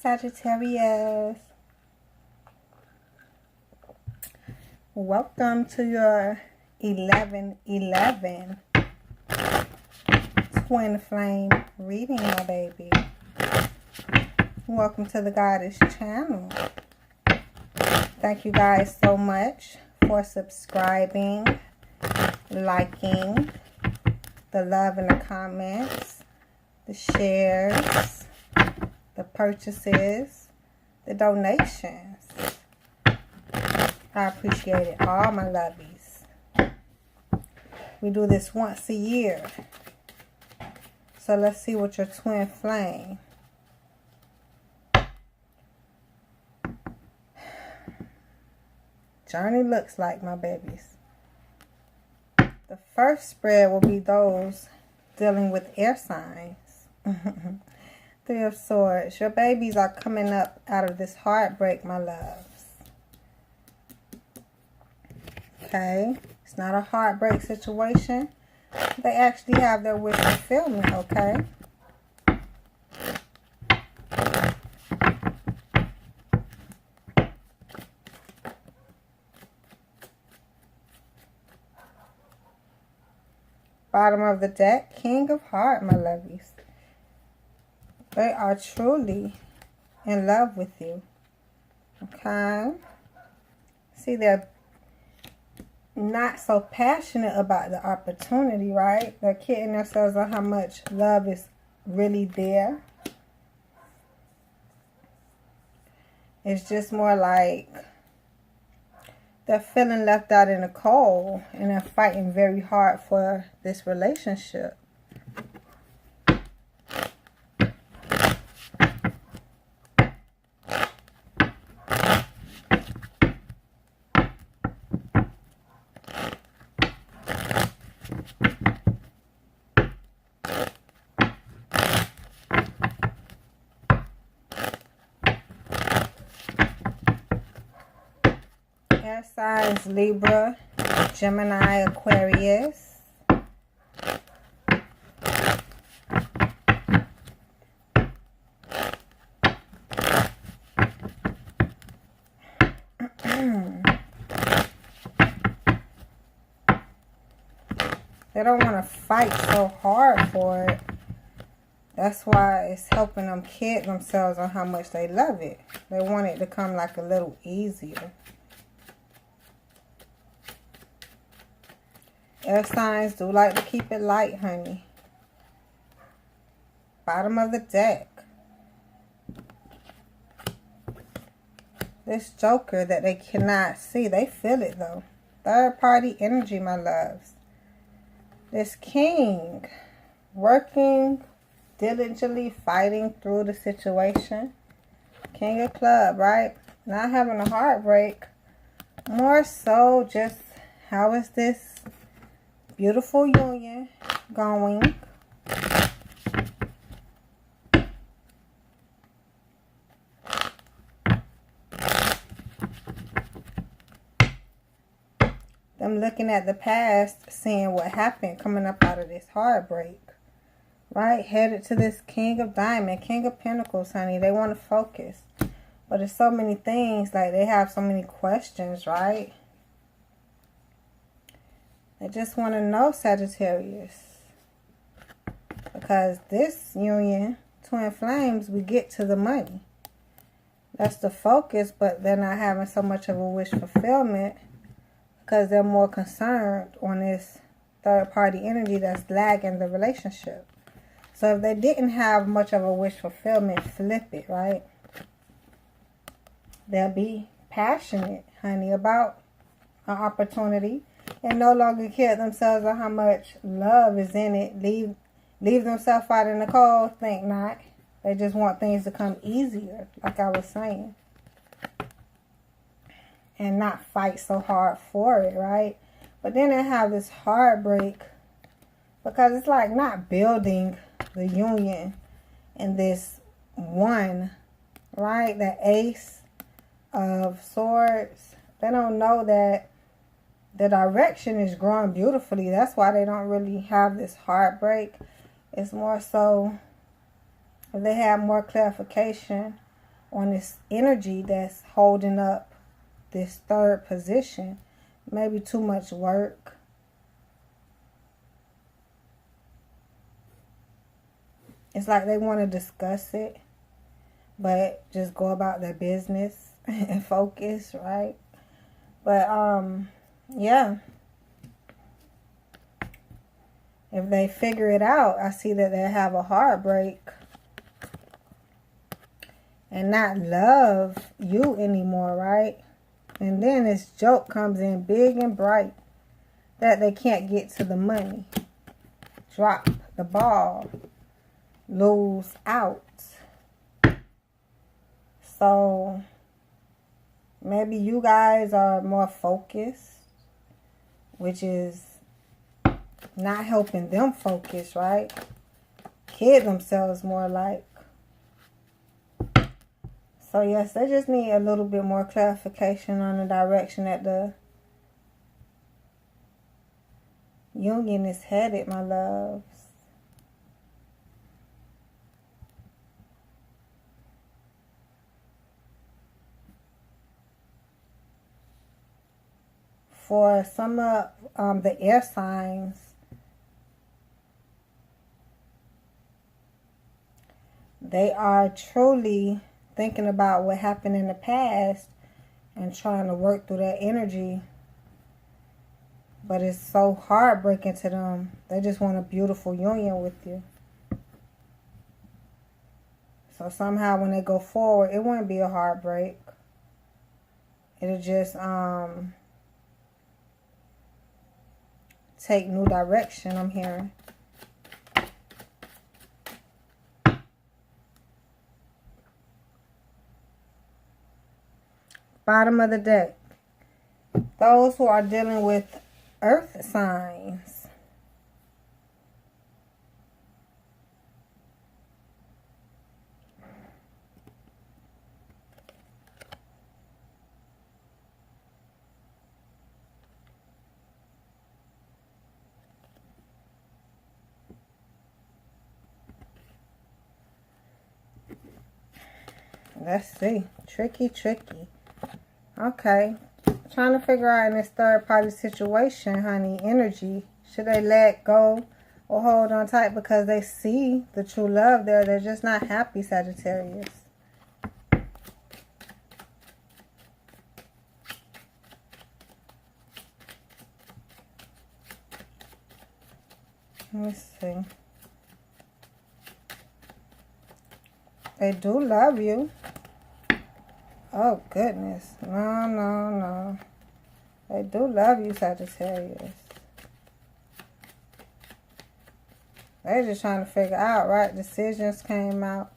Sagittarius. Welcome to your 11/11 twin flame reading, my baby. Welcome to the Goddess channel. Thank you guys so much for subscribing, liking, the love in the comments, the shares, the purchases, the donations. I appreciate it, all my lovies. We do this once a year. So let's see what your twin flame journey looks like, my babies. The first spread will be those dealing with air signs. Three of Swords. Your babies are coming up out of this heartbreak, my loves. Okay? It's not a heartbreak situation. They actually have their wish fulfillment, okay? Bottom of the deck, King of Hearts, my lovies. They are truly in love with you. Okay? See, they're not so passionate about the opportunity, right? They're kidding themselves on how much love is really there. It's just more like they're feeling left out in the cold and they're fighting very hard for this relationship. Air signs, Libra, Gemini, Aquarius. They don't want to fight so hard for it. That's why it's helping them kid themselves on how much they love it. They want it to come like a little easier. Air signs do like to keep it light, honey. Bottom of the deck. This Joker that they cannot see, they feel it though. Third party energy, my loves. This King working diligently, fighting through the situation. King of Clubs, right? Not having a heartbreak. More so just how is this beautiful union going? Them looking at the past, seeing what happened, coming up out of this heartbreak. Right? Headed to this King of Diamonds, King of Pentacles, honey. They want to focus. But there's so many things, like they have so many questions, right? They just want to know, Sagittarius. Because this union, twin flames, we get to the money. That's the focus, but they're not having so much of a wish fulfillment because they're more concerned on this third party energy that's lagging the relationship. So if they didn't have much of a wish fulfillment, flip it, right? They'll be passionate, honey, about an opportunity. And no longer care themselves on how much love is in it. Leave themselves out in the cold. Think not. They just want things to come easier, like I was saying. And not fight so hard for it, right? But then they have this heartbreak. Because it's like not building the union in this one, right? The Ace of Swords. They don't know that the direction is growing beautifully. That's why they don't really have this heartbreak. It's more so if they have more clarification on this energy that's holding up this third position. Maybe too much work. It's like they want to discuss it, but just go about their business and focus, right? But, yeah. If they figure it out, I see that they'll have a heartbreak and not love you anymore, right? And then this joke comes in big and bright that they can't get to the money. Drop the ball. Lose out. So maybe you guys are more focused, which is not helping them focus, right? Kid themselves more like. So yes, they just need a little bit more clarification on the direction that the union is headed, my loves. For some of the air signs, they are truly thinking about what happened in the past and trying to work through that energy. But it's so heartbreaking to them. They just want a beautiful union with you. So somehow when they go forward, it wouldn't be a heartbreak. It'll just take new direction, I'm hearing. Bottom of the deck. Those who are dealing with earth signs. Let's see. Tricky. Okay. Trying to figure out in this third party situation, honey, energy. Should they let go or hold on tight because they see the true love there? They're just not happy, Sagittarius. Let me see. They do love you. Oh, goodness. No. They do love you, Sagittarius. They're just trying to figure out, right? Decisions came out.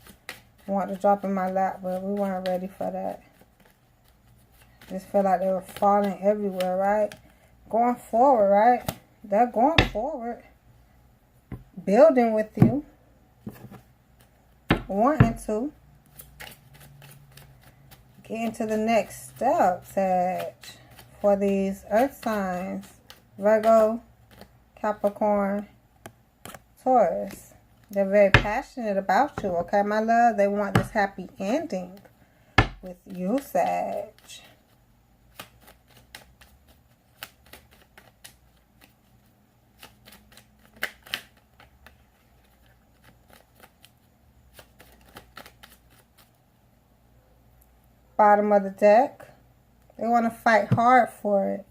Want to drop in my lap, but we weren't ready for that. Just feel like they were falling everywhere, right? Going forward, right? They're going forward. Building with you. Wanting to. Get into the next step, Sag. For these earth signs. Virgo, Capricorn, Taurus. They're very passionate about you, okay, my love? They want this happy ending with you, Sag. Bottom of the deck. They want to fight hard for it.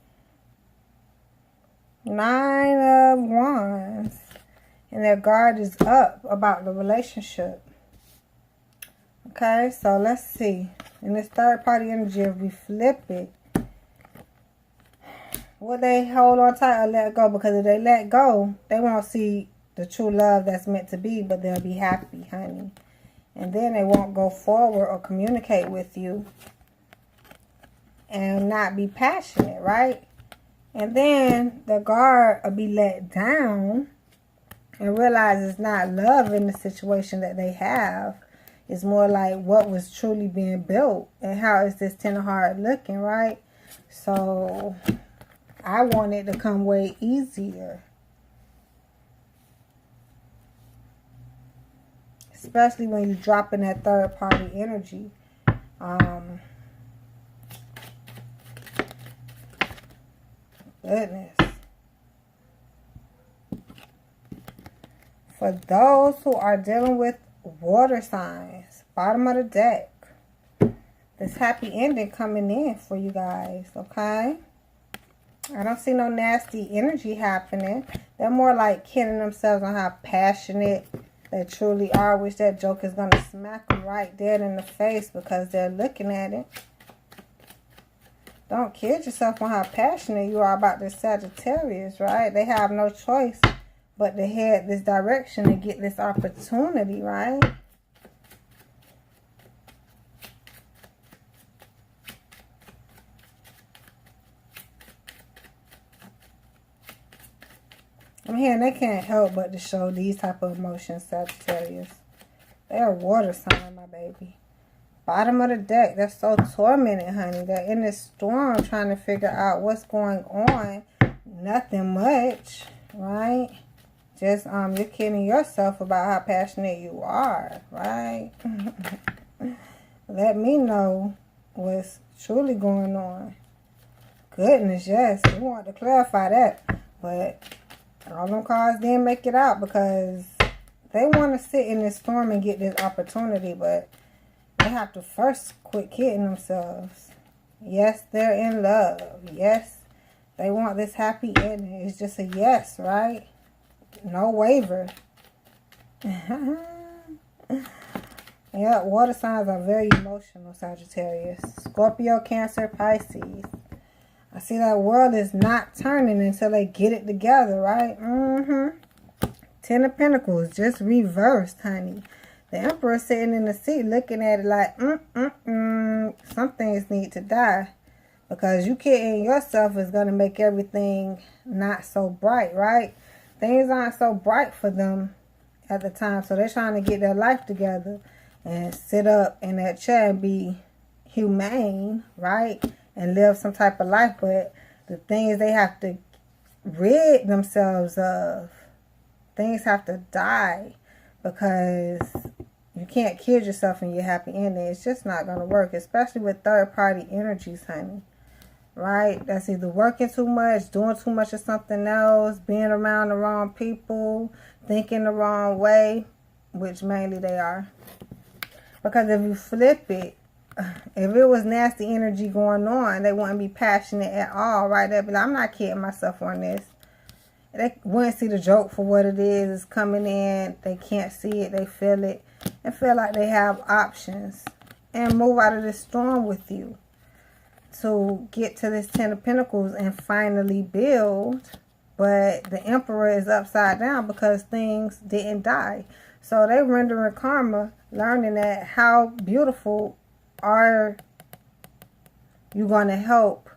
9 of Wands. And their guard is up about the relationship. Okay, so let's see. In this third party energy, if we flip it, will they hold on tight or let go? Because if they let go, they won't see the true love that's meant to be, but they'll be happy, honey. And then they won't go forward or communicate with you and not be passionate, right? And then the guard will be let down and realize it's not love in the situation that they have. It's more like what was truly being built and how is this 10 of hearts looking, right? So I want it to come way easier. Especially when you drop in that third party energy. Goodness. For those who are dealing with water signs, bottom of the deck, this happy ending coming in for you guys, okay? I don't see no nasty energy happening. They're more like kidding themselves on how passionate they truly are. Wish that joke is going to smack them right dead in the face because they're looking at it. Don't kid yourself on how passionate you are about this Sagittarius, right? They have no choice but to head this direction and get this opportunity, right? I'm hearing they can't help but to show these type of emotions, Sagittarius. They're a water sign, my baby. Bottom of the deck, they're so tormented, honey. They're in this storm trying to figure out what's going on. Nothing much, right? Just you're kidding yourself about how passionate you are, right? Let me know what's truly going on. Goodness, yes. We want to clarify that. But all them cards didn't make it out because they want to sit in this storm and get this opportunity, but they have to first quit kidding themselves. Yes, they're in love. Yes, they want this happy ending. It's just a yes, right? No waver. Yeah, water signs are very emotional, Sagittarius. Scorpio, Cancer, Pisces. I see that world is not turning until they get it together, right? Ten of Pentacles, just reversed, honey. The Emperor sitting in the seat looking at it like, some things need to die. Because you kidding yourself is going to make everything not so bright, right? Things aren't so bright for them at the time. So they're trying to get their life together and sit up in that chair and be humane, right? And live some type of life. But the things they have to rid themselves of, things have to die. Because you can't kid yourself in your happy ending. It's just not going to work. Especially with third-party energies, honey. Right? That's either working too much, doing too much of something else, being around the wrong people, thinking the wrong way, which mainly they are. Because if you flip it, if it was nasty energy going on, they wouldn't be passionate at all, right? They'd be like, I'm not kidding myself on this. They wouldn't see the joke for what it is. It's coming in. They can't see it. They feel it. And feel like they have options. And move out of this storm with you. To get to this Ten of Pentacles and finally build. But the Emperor is upside down because things didn't die. So they rendering karma, learning that how beautiful are you going to help?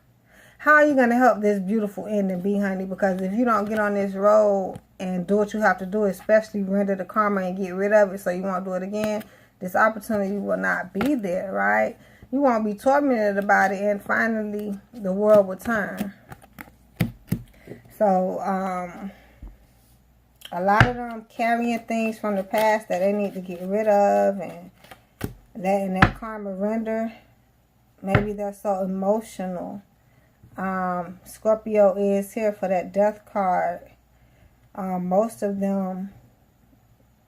How are you going to help this beautiful ending be, honey? Because if you don't get on this road and do what you have to do, especially render the karma and get rid of it so you won't do it again, this opportunity will not be there, right? You won't be tormented about it, and finally the world will turn. So, a lot of them carrying things from the past that they need to get rid of and letting that karma render. Maybe they're so emotional. Scorpio is here for that death card. Most of them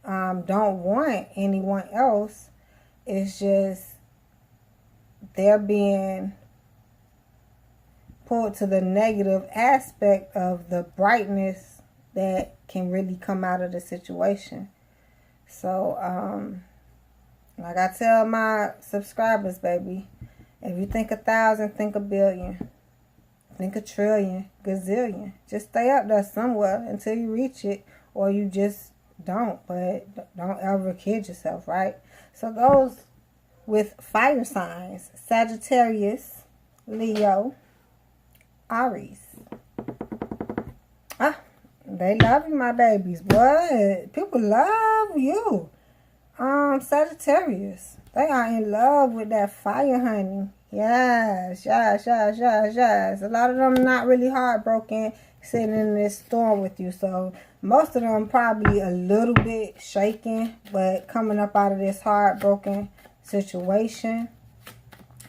don't want anyone else. It's just they're being pulled to the negative aspect of the brightness that can really come out of the situation. So, like I tell my subscribers, baby, if you think 1,000, think 1,000,000,000. Think 1,000,000,000,000, gazillion. Just stay up there somewhere until you reach it, or you just don't. But don't ever kid yourself, right? So those with fire signs, Sagittarius, Leo, Aries. They love you, my babies. What? People love you. Sagittarius. They are in love with that fire, honey. Yes, yes, yes, yes, yes. A lot of them not really heartbroken sitting in this storm with you. So most of them probably a little bit shaken, but coming up out of this heartbroken situation.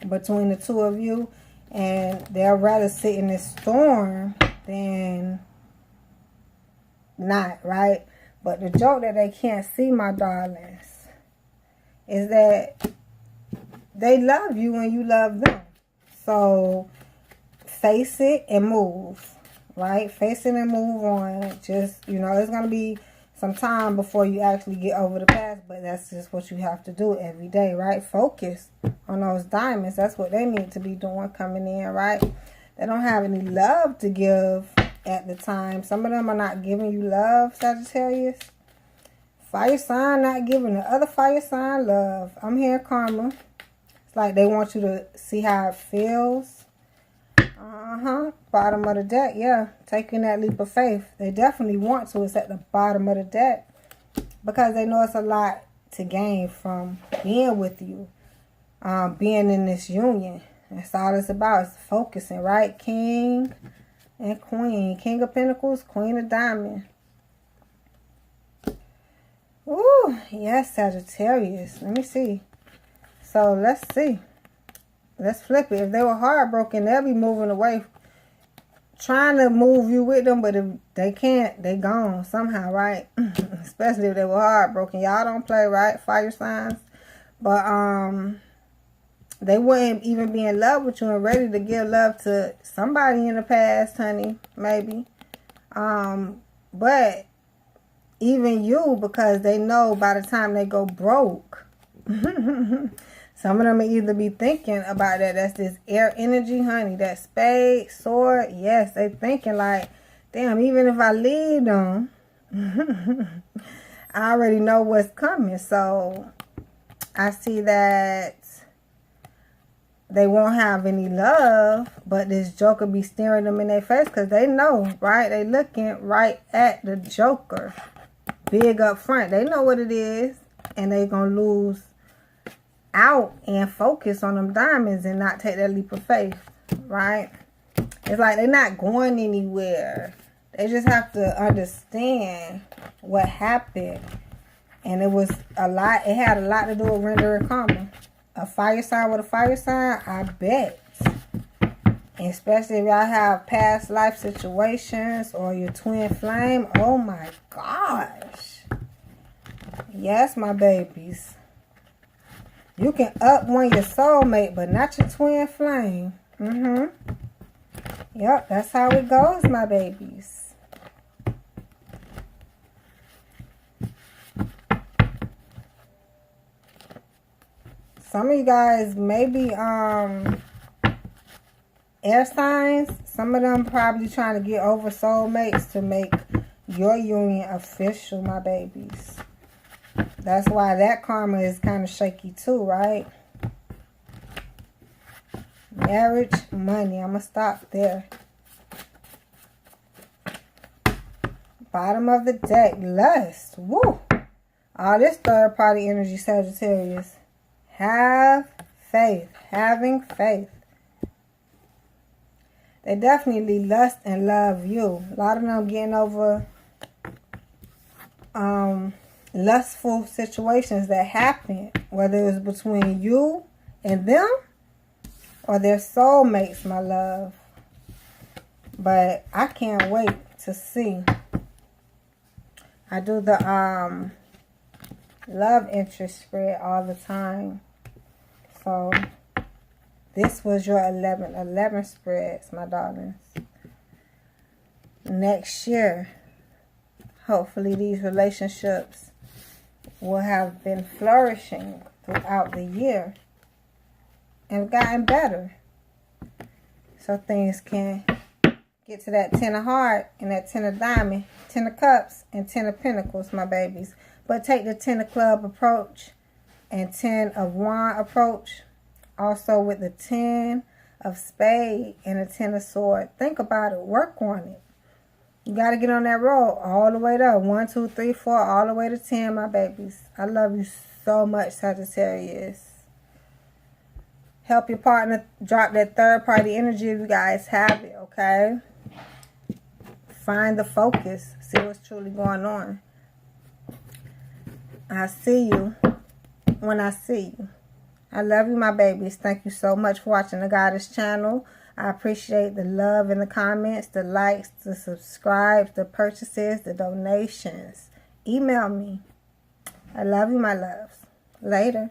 between the two of you. And they'll rather sit in this storm than not, right? But the joke that they can't see, my darlings, is that they love you and you love them. So face it and move, right? Face it and move on. Just, you know, it's going to be some time before you actually get over the past, but that's just what you have to do every day, right? Focus on those diamonds. That's what they need to be doing coming in, right? They don't have any love to give at the time. Some of them are not giving you love, Sagittarius. Fire sign not giving the other fire sign love. I'm here, karma. It's like they want you to see how it feels. Bottom of the deck, yeah. Taking that leap of faith. They definitely want to. It's at the bottom of the deck. Because they know it's a lot to gain from being with you. Being in this union. That's all it's about. It's focusing, right? King and Queen. King of Pentacles, Queen of Diamonds. Ooh, yes, Sagittarius. Let me see. So, let's see. Let's flip it. If they were heartbroken, they'll be moving away. Trying to move you with them, but if they can't, they gone somehow, right? Especially if they were heartbroken. Y'all don't play, right? Fire signs. But, they wouldn't even be in love with you and ready to give love to somebody in the past, honey. Maybe. But even you, because they know by the time they go broke, some of them may either be thinking about that. That's this air energy, honey. That spade, sword. Yes, they thinking like, damn, even if I leave them, I already know what's coming. So, I see that they won't have any love, but this Joker be staring them in their face because they know, right? They looking right at the Joker. Big up front. They know what it is, and they going to lose out and focus on them diamonds and not take that leap of faith, right? It's like they're not going anywhere. They just have to understand what happened. And it was a lot. It had a lot to do with rendering karma. A fire sign with a fire sign, I bet. Especially if y'all have past life situations or your twin flame. Oh my gosh. Yes, my babies. You can up one your soulmate, but not your twin flame. Yep, that's how it goes, my babies. Some of you guys maybe air signs. Some of them probably trying to get over soulmates to make your union official, my babies. That's why that karma is kind of shaky too, right? Marriage, money. I'm going to stop there. Bottom of the deck, lust. Woo! All this third party energy, Sagittarius. Have faith. Having faith. They definitely lust and love you. A lot of them getting over lustful situations that happen, whether it's between you and them or their soulmates, my love. But I can't wait to see. I do the love interest spread all the time. So this was your 11 spreads, my darlings. Next year, hopefully these relationships will have been flourishing throughout the year and gotten better. So things can get to that 10 of heart and that 10 of diamond, 10 of cups and 10 of pentacles, my babies. But take the 10 of club approach and 10 of wand approach. Also with the 10 of spade and the 10 of sword. Think about it. Work on it. You got to get on that road all the way to 1, 2, 3, 4, all the way to 10, my babies. I love you so much, Sagittarius. Help your partner drop that third party energy if you guys have it, okay? Find the focus. See what's truly going on. I see you when I see you. I love you, my babies. Thank you so much for watching the Goddess channel. I appreciate the love in the comments, the likes, the subscribes, the purchases, the donations. Email me. I love you, my loves. Later.